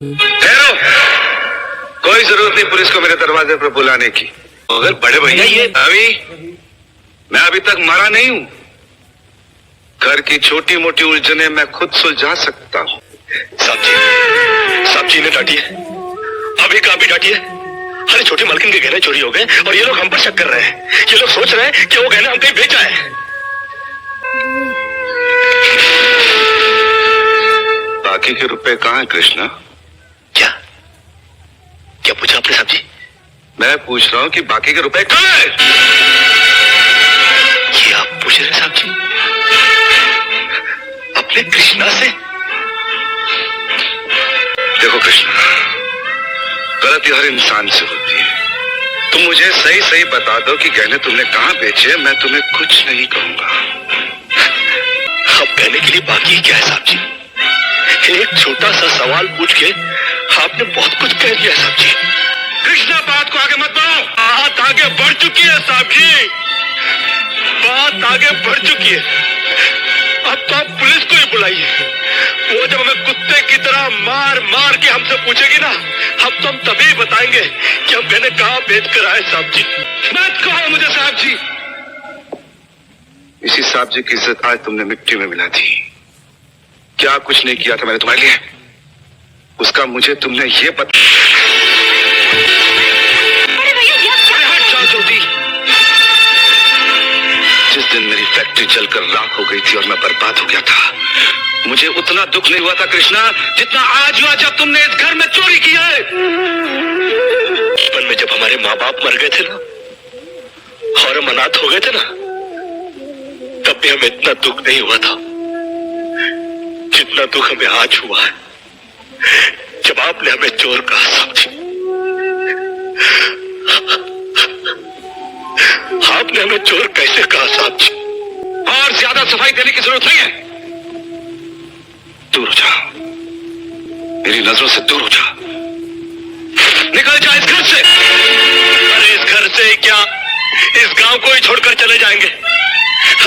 ठहरो, कोई जरूरत नहीं पुलिस को मेरे दरवाजे पर बुलाने की। अगर बड़े भैया ये मैं अभी तक मरा नहीं हूं। घर की छोटी मोटी उलझने मैं खुद सुलझा सकता हूं। साहब जी ने डांटी है, अभी कहाँ भी डांटी है। अरे छोटी मालकिन के गहने चोरी हो गए और ये लोग हम पर शक कर रहे हैं। ये लोग सोच रहे हैं कि वो गहने हम कहीं भेजा है। बाकी के रुपए कहाँ है कृष्णा? क्या क्या पूछा आपने साहब जी? मैं पूछ रहा हूं कि बाकी के रुपए कहाँ है? ये आप पूछ रहे हैं साहब जी अपने कृष्णा से? देखो कृष्णा, गलती हर इंसान से होती है। तुम मुझे सही सही बता दो कि गहने तुमने कहाँ बेचे, मैं तुम्हें कुछ नहीं कहूंगा। अब कहने के लिए बाकी क्या है साहब जी? एक छोटा सा सवाल पूछ के आपने बहुत कुछ कह दिया साहब जी। कृष्णा, बात को आगे मत बढ़ाओ। बात आगे बढ़ चुकी है साहब जी, बात आगे बढ़ चुकी है। अब तो आप पुलिस को ही बुलाइए। वो जब हमें कुत्ते की तरह मार मार के हमसे पूछेगी ना, अब तो हम तभी बताएंगे कि हम गहने कहाँ बेच कर आए साहब जी। मत कहो मुझे साहब जी। इसी साहब जी की इज्जत आज तुमने मिट्टी में मिला दी। क्या कुछ नहीं किया था मैंने तुम्हारे लिए, उसका मुझे तुमने ये बता। जिस दिन मेरी फैक्ट्री जलकर राख हो गई थी और मैं बर्बाद हो गया था, मुझे उतना दुख नहीं हुआ था कृष्णा जितना आज हुआ जब तुमने इस घर में चोरी की है। बचपन में जब हमारे माँ बाप मर गए थे ना और हम अनाथ हो गए थे ना, तब भी हमें इतना दुख नहीं हुआ था जितना दुख हमें आज हुआ है जब आपने हमें चोर कहा साहब जी। आपने हमें चोर कैसे कहा साहब जी? और ज्यादा सफाई देने की जरूरत नहीं है। दूर हो जा, मेरी नजरों से दूर हो जा। निकल जा इस घर से। अरे इस घर से क्या, इस गांव को ही छोड़कर चले जाएंगे।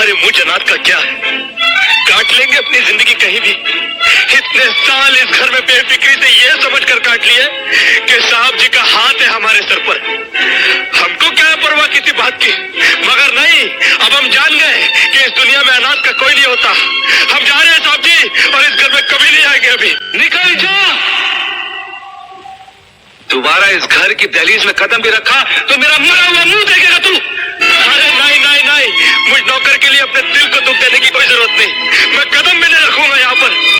अरे मुझ अनाथ का क्या है, काट लेंगे अपनी जिंदगी कहीं भी। इतने साल इस घर में बेफिक्री से ये समझकर काट लिए कि साहब जी का हाथ है हमारे सर पर। हमको क्या परवाह किसी बात की, मगर नहीं, अब हम जान गए कि इस दुनिया में अनाथ का कोई नहीं होता। हम जा रहे हैं साहब जी और इस घर में कभी नहीं आएंगे। अभी निकल जा। दोबारा इस घर की दहलीज में कदम भी रखा तो मेरा मरा हुआ मुंह देखेगा तू। अरे नहीं नहीं नहीं, मुझ नौकर के लिए अपने दिल को दुख देने की कोई जरूरत नहीं। मैं कदम भी नहीं रखूंगा यहाँ पर।